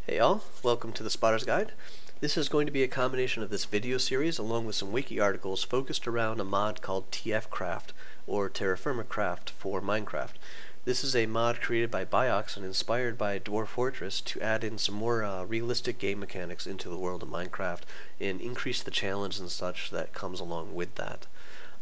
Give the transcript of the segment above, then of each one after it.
Hey y'all, welcome to the Spotter's Guide. This is going to be a combination of this video series along with some wiki articles focused around a mod called TF Craft or Terra Firma Craft for Minecraft. This is a mod created by Biox and inspired by Dwarf Fortress to add in some more realistic game mechanics into the world of Minecraft and increase the challenge and such that comes along with that.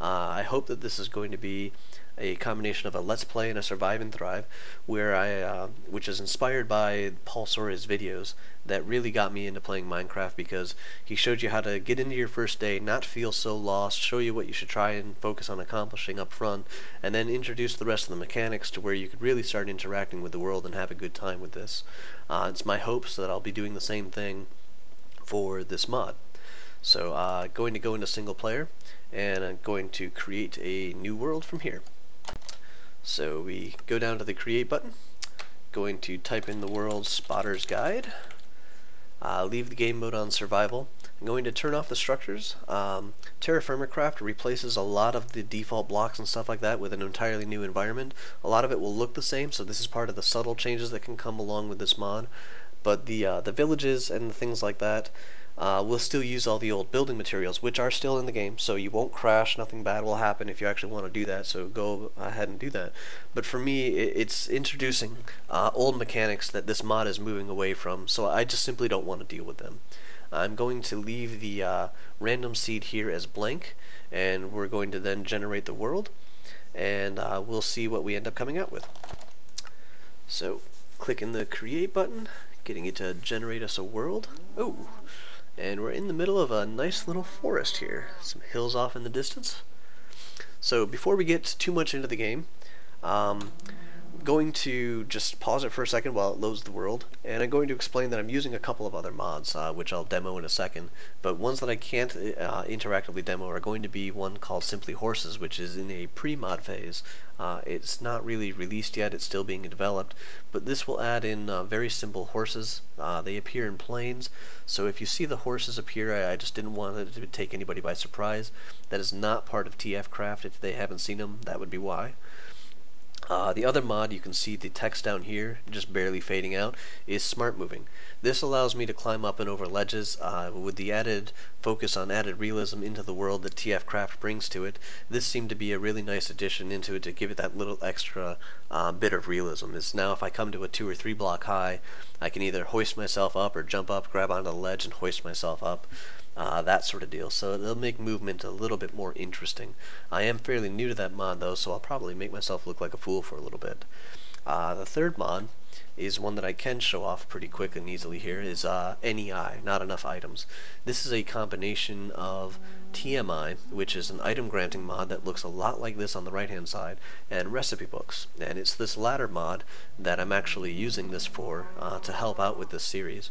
I hope that this is going to be a combination of a Let's Play and a Survive and Thrive, which is inspired by Paul Soria's videos that really got me into playing Minecraft because he showed you how to get into your first day, not feel so lost, show you what you should try and focus on accomplishing up front, and then introduce the rest of the mechanics to where you could really start interacting with the world and have a good time with this. It's my hopes that I'll be doing the same thing for this mod. So going to go into single player, and I'm going to create a new world from here. So we go down to the create button, going to type in the world Spotter's Guide, leave the game mode on survival. I'm going to turn off the structures. Terra Firma Craft replaces a lot of the default blocks and stuff like that with an entirely new environment. A lot of it will look the same, so this is part of the subtle changes that can come along with this mod. But the villages and things like that we'll still use all the old building materials, which are still in the game, so you won't crash, nothing bad will happen if you actually want to do that, so go ahead and do that. But for me, it's introducing old mechanics that this mod is moving away from, so I just simply don't want to deal with them. I'm going to leave the random seed here as blank, and we're going to then generate the world, and we'll see what we end up coming out with. So, clicking the create button, getting it to generate us a world. Oh! And we're in the middle of a nice little forest here. Some hills off in the distance. So before we get too much into the game, I'm going to just pause it for a second while it loads the world, and I'm going to explain that I'm using a couple of other mods, which I'll demo in a second, but ones that I can't interactively demo are going to be one called Simply Horses, which is in a pre-mod phase. It's not really released yet, it's still being developed, but this will add in very simple horses. They appear in planes, so if you see the horses appear, I just didn't want it to take anybody by surprise. That is not part of TF Craft. If they haven't seen them, that would be why. The other mod, you can see the text down here, just barely fading out, is Smart Moving. This allows me to climb up and over ledges with the added focus on added realism into the world that TF Craft brings to it. This seemed to be a really nice addition into it to give it that little extra bit of realism. Is now if I come to a 2 or 3 block high, I can either hoist myself up or jump up, grab onto the ledge and hoist myself up. That sort of deal, so it'll make movement a little bit more interesting. I am fairly new to that mod though, so I'll probably make myself look like a fool for a little bit. The third mod is one that I can show off pretty quick and easily here, is NEI, Not Enough Items. This is a combination of TMI, which is an item granting mod that looks a lot like this on the right hand side, and recipe books. And it's this latter mod that I'm actually using this for to help out with this series.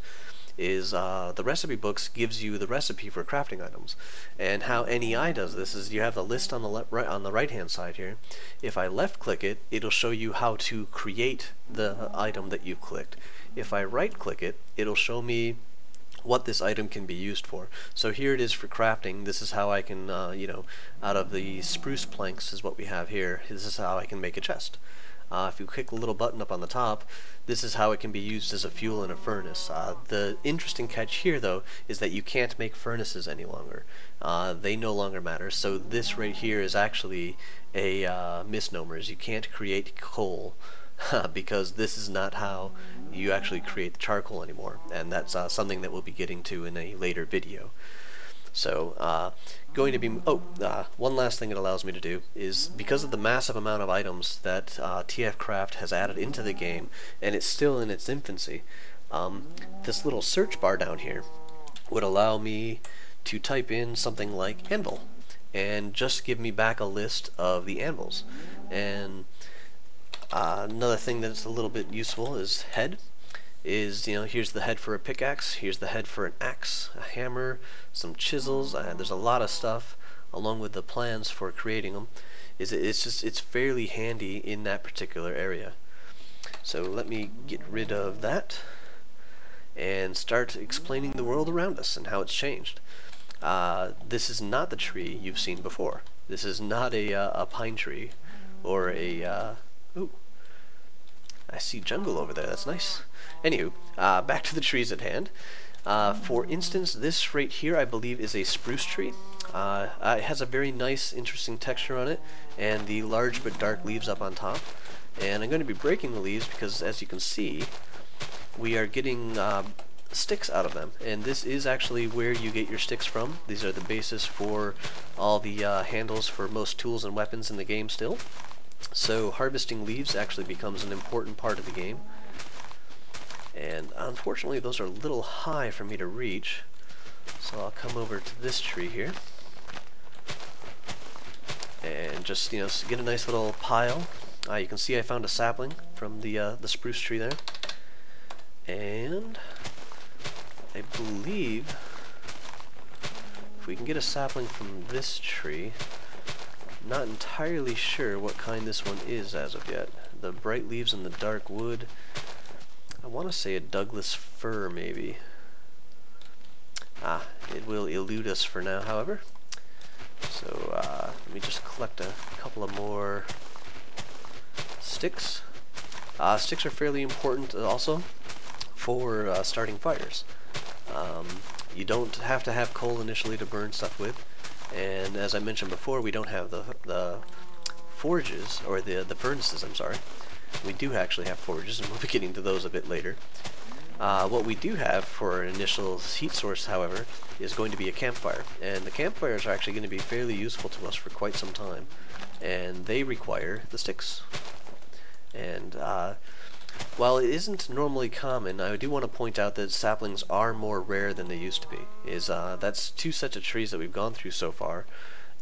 Is the recipe books gives you the recipe for crafting items, and how NEI does this is you have the list on the right hand side here. If I left click it, it'll show you how to create the item that you've clicked. If I right click it, it'll show me what this item can be used for. So here it is for crafting. This is how I can out of the spruce planks is what we have here. This is how I can make a chest. If you click the little button up on the top, this is how it can be used as a fuel in a furnace. The interesting catch here, though, is that you can't make furnaces any longer. They no longer matter, so this right here is actually a misnomer. You can't create coal because this is not how you actually create the charcoal anymore, and that's something that we'll be getting to in a later video. So, going to be, one last thing it allows me to do is, because of the massive amount of items that TF Craft has added into the game, and it's still in its infancy, this little search bar down here would allow me to type in something like anvil, and just give me back a list of the anvils. And another thing that's a little bit useful is head. Here's the head for a pickaxe, here's the head for an axe, a hammer, some chisels, there's a lot of stuff along with the plans for creating them. It's fairly handy in that particular area. So let me get rid of that and start explaining the world around us and how it's changed. This is not the tree you've seen before. This is not a pine tree or a I see jungle over there, that's nice. Anywho, back to the trees at hand. For instance, this right here I believe is a spruce tree. It has a very nice, interesting texture on it, and the large but dark leaves up on top. And I'm going to be breaking the leaves because, as you can see, we are getting sticks out of them. And this is actually where you get your sticks from. These are the basis for all the handles for most tools and weapons in the game still. So harvesting leaves actually becomes an important part of the game. And unfortunately those are a little high for me to reach. So I'll come over to this tree here. And just, get a nice little pile. You can see I found a sapling from the spruce tree there. And I believe if we can get a sapling from this tree, not entirely sure what kind this one is as of yet. The bright leaves and the dark wood. I want to say a Douglas fir, maybe. It will elude us for now, however. So let me just collect a couple of more sticks. Sticks are fairly important also for starting fires. You don't have to have coal initially to burn stuff with, and as I mentioned before, we don't have the forges, or the furnaces, I'm sorry. We do actually have forges, and we'll be getting to those a bit later. What we do have for an initial heat source, however, is going to be a campfire, and the campfires are actually going to be fairly useful to us for quite some time, and they require the sticks. And while it isn't normally common, I do want to point out that saplings are more rare than they used to be. That's 2 sets of trees that we've gone through so far,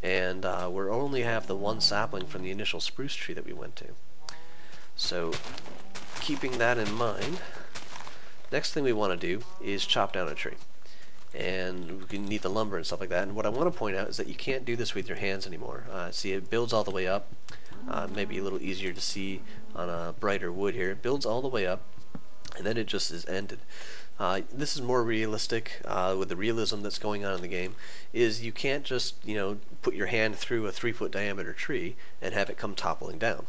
and we only have the 1 sapling from the initial spruce tree that we went to. So, keeping that in mind, next thing we want to do is chop down a tree. And we can need the lumber and stuff like that. And what I want to point out is that you can't do this with your hands anymore. See, it builds all the way up. Maybe a little easier to see on a brighter wood here. It builds all the way up, and then it just is ended. This is more realistic with the realism that's going on in the game. Is you can't just put your hand through a 3-foot diameter tree and have it come toppling down.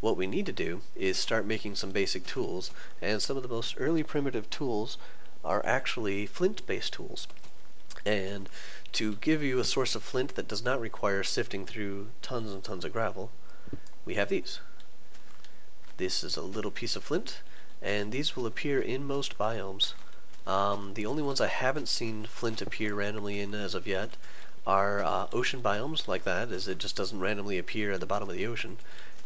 What we need to do is start making some basic tools, and some of the most early primitive tools are actually flint-based tools. And to give you a source of flint that does not require sifting through tons and tons of gravel, we have these. This is a little piece of flint, and these will appear in most biomes. The only ones I haven't seen flint appear randomly in as of yet are ocean biomes like that, as it just doesn't randomly appear at the bottom of the ocean,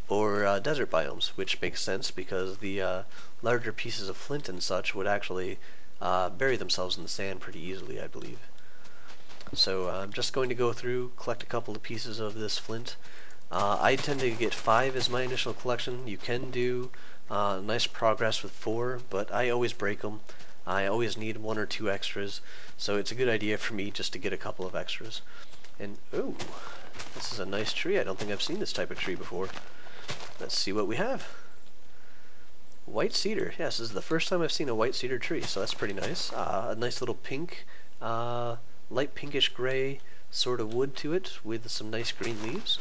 or desert biomes, which makes sense because the larger pieces of flint and such would actually bury themselves in the sand pretty easily, I believe. So I'm just going to go through, collect a couple of pieces of this flint. I tend to get 5 as my initial collection. You can do nice progress with 4, but I always break them. I always need 1 or 2 extras, so it's a good idea for me just to get a couple of extras. And ooh, this is a nice tree. I don't think I've seen this type of tree before. Let's see what we have. White cedar. Yes, this is the first time I've seen a white cedar tree, so that's pretty nice. A nice little pink, light pinkish gray sort of wood to it with some nice green leaves.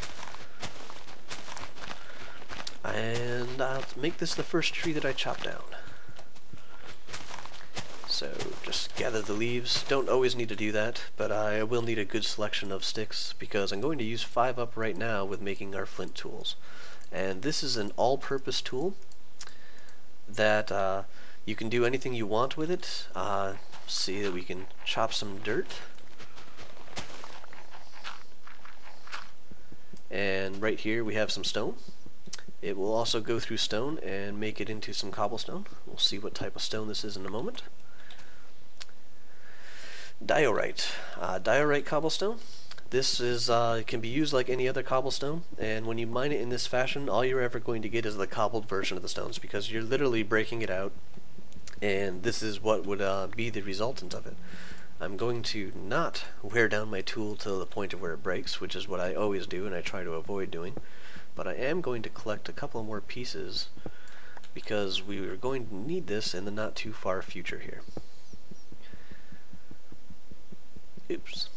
And I'll make this the first tree that I chop down. So just gather the leaves. Don't always need to do that, but I will need a good selection of sticks because I'm going to use 5 up right now with making our flint tools. And this is an all-purpose tool that you can do anything you want with it. See that we can chop some dirt. And right here we have some stone. It will also go through stone and make it into some cobblestone. We'll see what type of stone this is in a moment. Diorite. Diorite cobblestone. This is can be used like any other cobblestone, and when you mine it in this fashion, all you're ever going to get is the cobbled version of the stones, because you're literally breaking it out, and this is what would be the resultant of it. I'm going to not wear down my tool to the point of where it breaks, which is what I always do and I try to avoid doing, but I am going to collect a couple more pieces because we are going to need this in the not too far future here. Oops.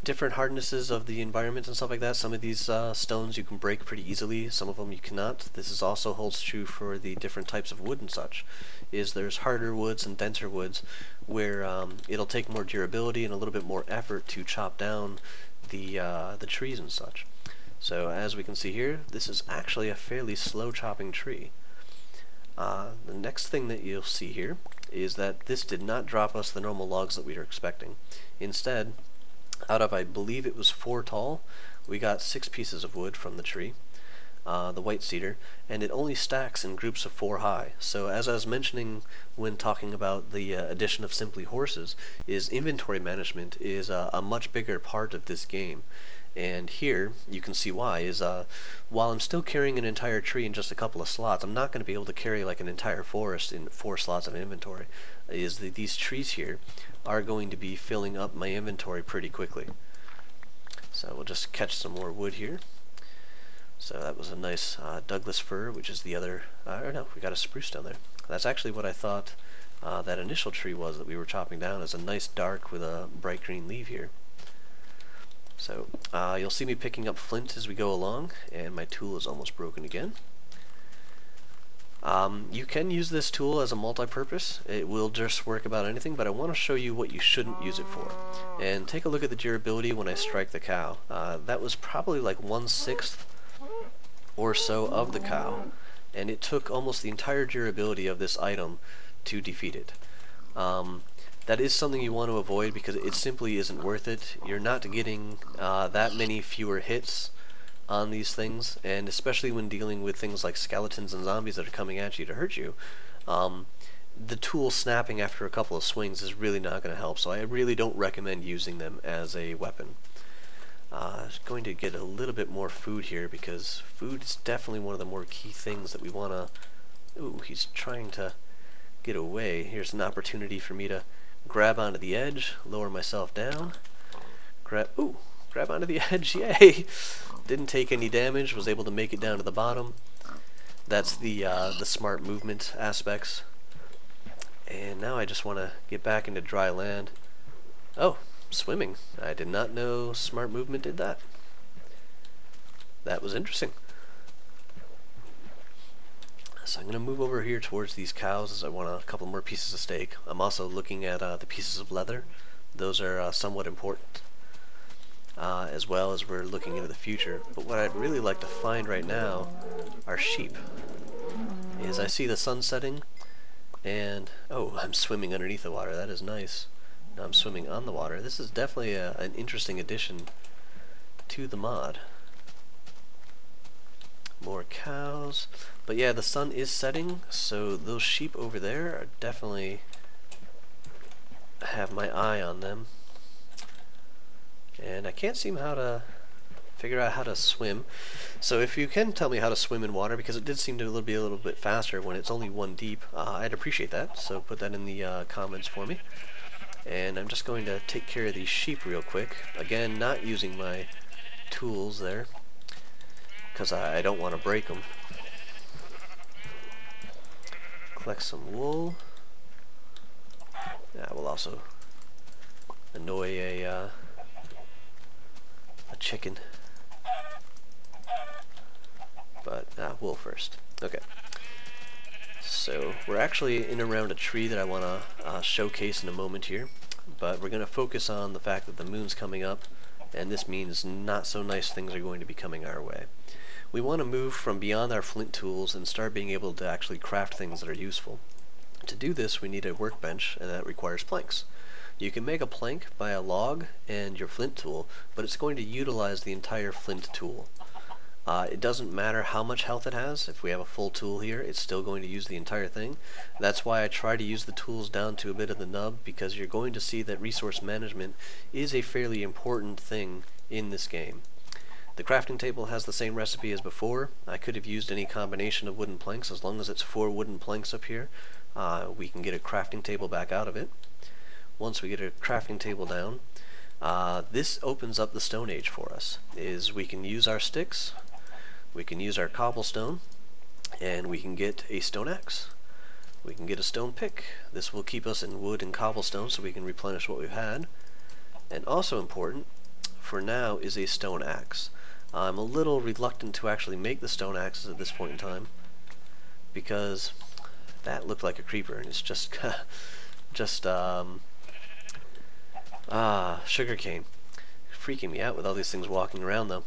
different hardnesses of the environment and stuff like that. Some of these stones you can break pretty easily, some of them you cannot. This is also holds true for the different types of wood and such. There's harder woods and denser woods where it'll take more durability and a little bit more effort to chop down the trees and such. So as we can see here, this is actually a fairly slow chopping tree. The next thing that you'll see here is that this did not drop us the normal logs that we were expecting. Instead, out of, I believe it was 4 tall, we got 6 pieces of wood from the tree, the white cedar, and it only stacks in groups of 4 high. So as I was mentioning when talking about the addition of simply horses, is inventory management is a much bigger part of this game. And here you can see why while I'm still carrying an entire tree in just a couple of slots, I'm not going to be able to carry like an entire forest in 4 slots of inventory. These trees here are going to be filling up my inventory pretty quickly. So we'll just catch some more wood here. So that was a nice Douglas fir, which is the other, or no, we got a spruce down there. That's actually what I thought that initial tree was that we were chopping down, is a nice dark with a bright green leaf here. So you'll see me picking up flint as we go along, and my tool is almost broken again. You can use this tool as a multi-purpose. It will just work about anything, but I want to show you what you shouldn't use it for. And take a look at the durability when I strike the cow. That was probably like 1/6 or so of the cow, and it took almost the entire durability of this item to defeat it. That is something you want to avoid because it simply isn't worth it. You're not getting that many fewer hits on these things, and especially when dealing with things like skeletons and zombies that are coming at you to hurt you, the tool snapping after a couple of swings is really not going to help, so I really don't recommend using them as a weapon. I'm going to get a little bit more food here because food is definitely one of the more key things that we want to... Ooh, he's trying to get away. Here's an opportunity for me to grab onto the edge, lower myself down, grab onto the edge, yay! Didn't take any damage, was able to make it down to the bottom. That's the smart movement aspects. And now I just want to get back into dry land. Oh, swimming. I did not know smart movement did that. That was interesting. So I'm going to move over here towards these cows as I want a couple more pieces of steak. I'm also looking at the pieces of leather. Those are somewhat important, as well as we're looking into the future. But what I'd really like to find right now are sheep. I see the sun setting, and oh, I'm swimming underneath the water. That is nice. Now I'm swimming on the water. This is definitely an interesting addition to the mod. More cows. But yeah, the sun is setting, so those sheep over there are definitely have my eye on them. And I can't seem how to figure out how to swim. So if you can tell me how to swim in water, because it did seem to be a little bit faster when it's only 1 deep, I'd appreciate that. So put that in the comments for me. And I'm just going to take care of these sheep real quick. Again, not using my tools there, because I don't want to break them. Collect some wool. That will also annoy a chicken. But wool first. Okay. So we're actually in around a tree that I want to showcase in a moment here, but we're going to focus on the fact that the moon's coming up, and this means not so nice things are going to be coming our way. We want to move from beyond our flint tools and start being able to actually craft things that are useful. To do this, we need a workbench, and that requires planks. You can make a plank by a log and your flint tool, but it's going to utilize the entire flint tool. It doesn't matter how much health it has. If we have a full tool here, it's still going to use the entire thing. That's why I try to use the tools down to a bit of the nub, because you're going to see that resource management is a fairly important thing in this game. The crafting table has the same recipe as before. I could have used any combination of wooden planks. As long as it's 4 wooden planks up here, we can get a crafting table back out of it. Once we get a crafting table down, this opens up the Stone Age for us. We can use our sticks, we can use our cobblestone, and we can get a stone axe. We can get a stone pick. This will keep us in wood and cobblestone so we can replenish what we've had. And also important for now is a stone axe. I'm a little reluctant to actually make the stone axes at this point in time because that looked like a creeper, and it's just sugarcane. Freaking me out with all these things walking around though.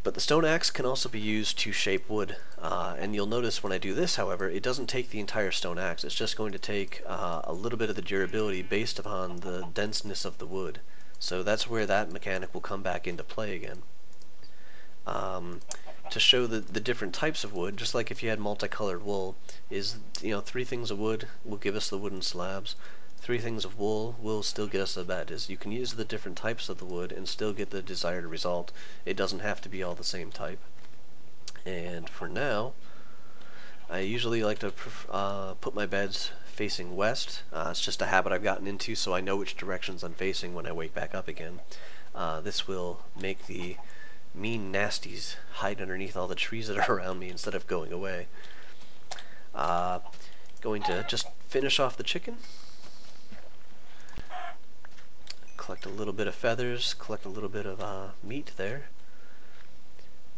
But the stone axe can also be used to shape wood, and you'll notice when I do this, however, it doesn't take the entire stone axe. It's just going to take a little bit of the durability based upon the denseness of the wood. So that's where that mechanic will come back into play again. To show the different types of wood, just like if you had multicolored wool, is 3 things of wood will give us the wooden slabs. 3 things of wool will still get us the bed. Is you can use the different types of the wood and still get the desired result. It doesn't have to be all the same type. And for now, I usually like to put my beds facing west. It's just a habit I've gotten into, so I know which directions I'm facing when I wake back up again. This will make the mean nasties hide underneath all the trees that are around me instead of going away. Going to just finish off the chicken. Collect a little bit of feathers, collect a little bit of meat there.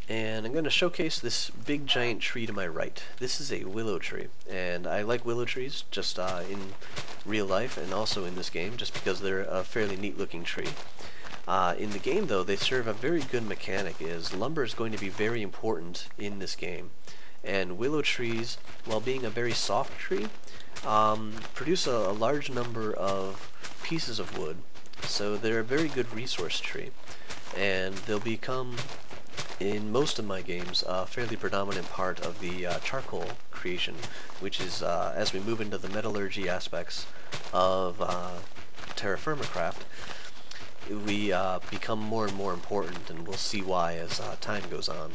And I'm going to showcase this big giant tree to my right. This is a willow tree, and I like willow trees just in real life and also in this game just because they're a fairly neat looking tree. In the game though, they serve a very good mechanic. Is lumber is going to be very important in this game, and willow trees, while being a very soft tree, produce a large number of pieces of wood. So they're a very good resource tree, and they'll become, in most of my games, a fairly predominant part of the charcoal creation, which is, as we move into the metallurgy aspects of Terra Firma craft, we become more and more important, and we'll see why as time goes on.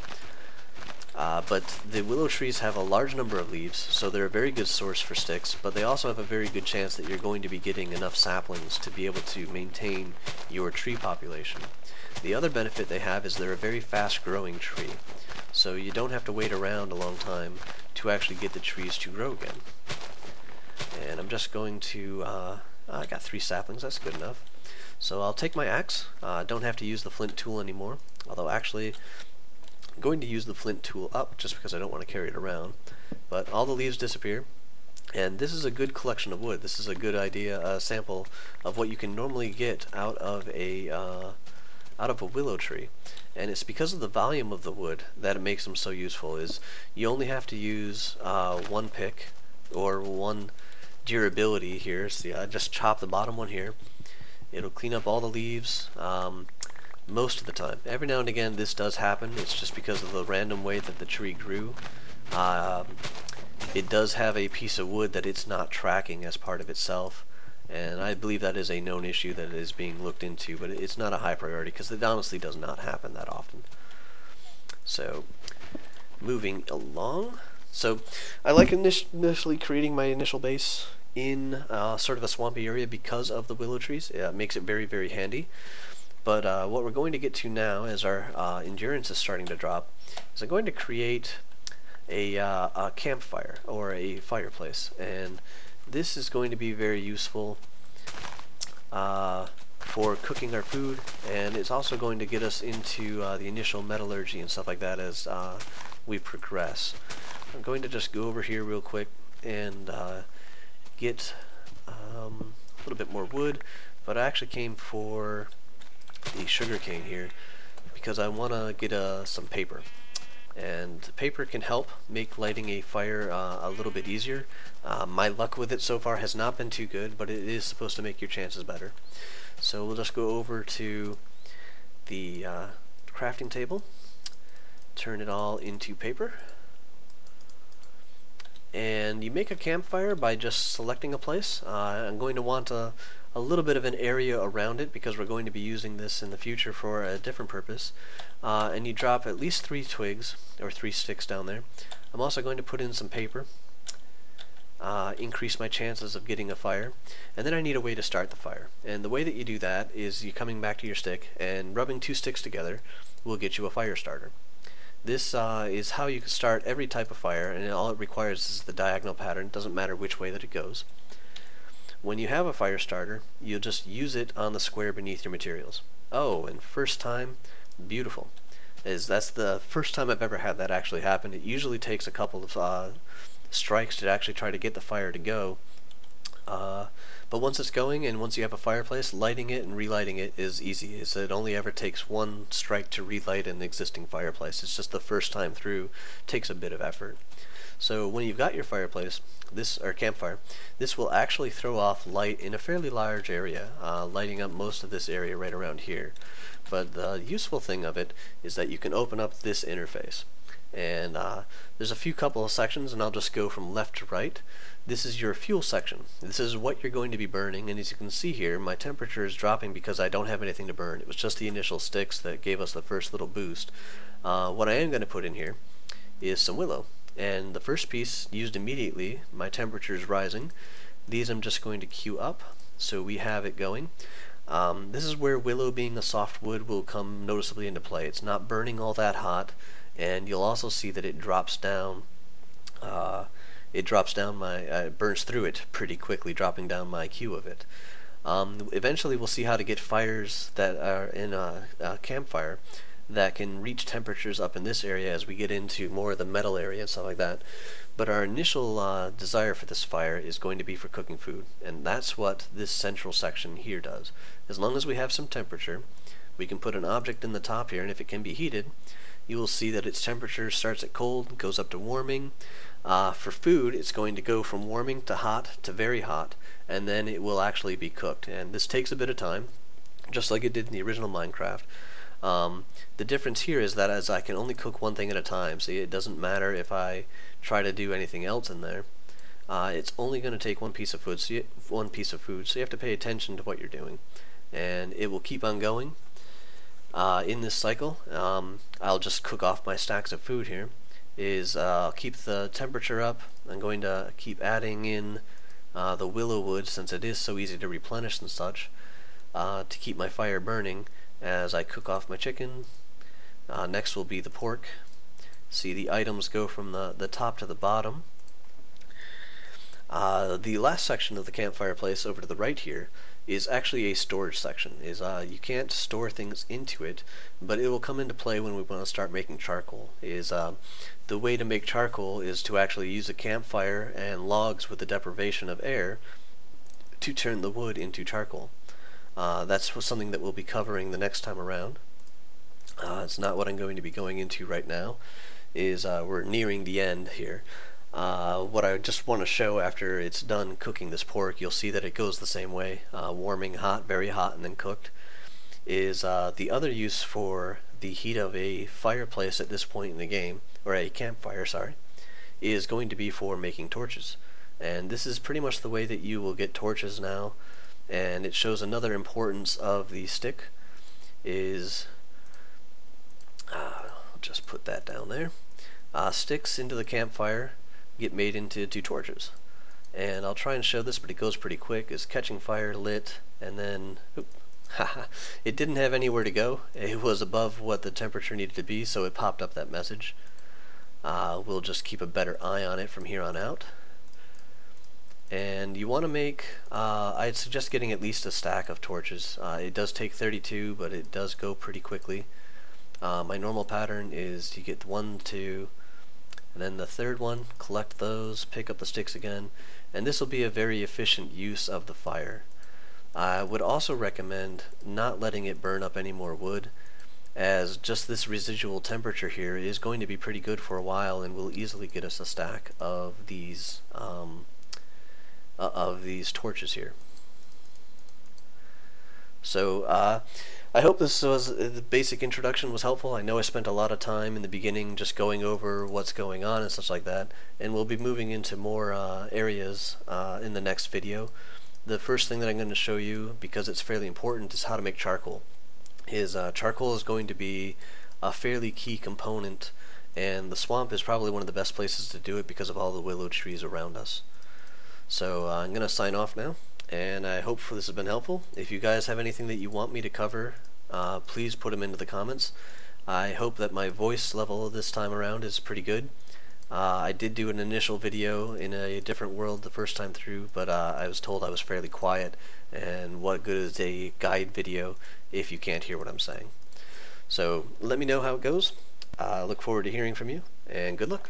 But the willow trees have a large number of leaves, so they're a very good source for sticks, but they also have a very good chance that you're going to be getting enough saplings to be able to maintain your tree population. The other benefit they have is they're a very fast growing tree, so you don't have to wait around a long time to actually get the trees to grow again. And I'm just going to, I got 3 saplings, that's good enough. So I'll take my axe. Don't have to use the flint tool anymore, although actually I'm going to use the flint tool up just because I don't want to carry it around. But all the leaves disappear, and this is a good collection of wood. This is a good idea, sample of what you can normally get out of a willow tree. And it's because of the volume of the wood that it makes them so useful. Is you only have to use 1 pick or 1 durability here. See, I just chop the bottom one here. It'll clean up all the leaves. Most of the time. Every now and again this does happen. It's just because of the random way that the tree grew. It does have a piece of wood that it's not tracking as part of itself, and I believe that is a known issue that is being looked into, but it's not a high priority because it honestly does not happen that often. So moving along. So I like initially creating my initial base in sort of a swampy area because of the willow trees. It makes it very, very handy. But what we're going to get to now, as our endurance is starting to drop, is I'm going to create a campfire, or a fireplace. And this is going to be very useful for cooking our food, and it's also going to get us into the initial metallurgy and stuff like that as we progress. I'm going to just go over here real quick and get a little bit more wood, but I actually came for the sugar cane here because I want to get some paper, and paper can help make lighting a fire a little bit easier. My luck with it so far has not been too good, but it is supposed to make your chances better. So we'll just go over to the crafting table, turn it all into paper, and you make a campfire by just selecting a place. I'm going to want a little bit of an area around it because we're going to be using this in the future for a different purpose. And you drop at least 3 twigs or 3 sticks down there. I'm also going to put in some paper, increase my chances of getting a fire, and then I need a way to start the fire. And the way that you do that is you coming back to your stick and rubbing 2 sticks together will get you a fire starter. This is how you can start every type of fire, and all it requires is the diagonal pattern. It doesn't matter which way that it goes. when you have a fire starter, you'll just use it on the square beneath your materials. Oh, and first time, beautiful. That's the first time I've ever had that actually happen. It usually takes a couple of strikes to actually try to get the fire to go. But once it's going, and once you have a fireplace, lighting it and relighting it is easy. It only ever takes one strike to relight an existing fireplace. It's just the first time through takes a bit of effort. So when you've got your fireplace, or campfire, this will actually throw off light in a fairly large area, lighting up most of this area right around here. But the useful thing of it is that you can open up this interface. And there's a couple of sections, and I'll just go from left to right. This is your fuel section. This is what you're going to be burning, and as you can see here, my temperature is dropping because I don't have anything to burn. It was just the initial sticks that gave us the first little boost. What I am going to put in here is some willow. And the first piece used immediately, my temperature is rising. These I'm just going to queue up so we have it going. This is where willow, being a soft wood, will come noticeably into play. It's not burning all that hot, and you'll also see that it drops down. It burns through it pretty quickly, dropping down my queue of it. Eventually we'll see how to get fires that are in a campfire that can reach temperatures up in this area as we get into more of the metal area and stuff like that. But our initial desire for this fire is going to be for cooking food, and that's what this central section here does. As long as we have some temperature, we can put an object in the top here, and if it can be heated, you will see that its temperature starts at cold, goes up to warming. For food, it's going to go from warming to hot to very hot, and then it will actually be cooked. And this takes a bit of time, just like it did in the original Minecraft. The difference here is that as I can only cook one thing at a time, so it doesn't matter if I try to do anything else in there. It's only going to take one piece of food, so you have to pay attention to what you're doing, and it will keep on going. In this cycle, I'll just cook off my stacks of food here. I'll keep the temperature up. I'm going to keep adding in the willow wood, since it is so easy to replenish and such, to keep my fire burning as I cook off my chicken. Next will be the pork. See, the items go from the top to the bottom. The last section of the campfire place over to the right here is actually a storage section. You can't store things into it, but it will come into play when we want to start making charcoal. The way to make charcoal is to actually use a campfire and logs with the deprivation of air to turn the wood into charcoal. That's something that we'll be covering the next time around. It's not what I'm going to be going into right now. We're nearing the end here. What I just want to show after it's done cooking this pork, you'll see that it goes the same way, warming hot, very hot, and then cooked. The other use for the heat of a fireplace at this point in the game, or a campfire, sorry, is going to be for making torches. And this is pretty much the way that you will get torches now, and it shows another importance of the stick. I'll just put that down there. Sticks into the campfire get made into 2 torches, and I'll try and show this, but it goes pretty quick. Is catching fire, lit, and then it didn't have anywhere to go. It was above what the temperature needed to be, so it popped up that message. We'll just keep a better eye on it from here on out. And you want to make, I'd suggest getting at least a stack of torches. It does take 32, but it does go pretty quickly. My normal pattern is you get 1, 2, and then the third one, collect those, pick up the sticks again, and this will be a very efficient use of the fire. I would also recommend not letting it burn up any more wood, as just this residual temperature here is going to be pretty good for a while and will easily get us a stack of these torches here. So I hope the basic introduction was helpful. I know I spent a lot of time in the beginning just going over what's going on and such like that, and we'll be moving into more areas in the next video. The first thing that I'm going to show you, because it's fairly important, is how to make charcoal. Charcoal is going to be a fairly key component, and the swamp is probably one of the best places to do it because of all the willow trees around us. So I'm going to sign off now, and I hope this has been helpful. If you guys have anything that you want me to cover, please put them into the comments. I hope that my voice level this time around is pretty good. I did do an initial video in a different world the first time through, but I was told I was fairly quiet, and what good is a guide video if you can't hear what I'm saying? So let me know how it goes. I look forward to hearing from you, and good luck.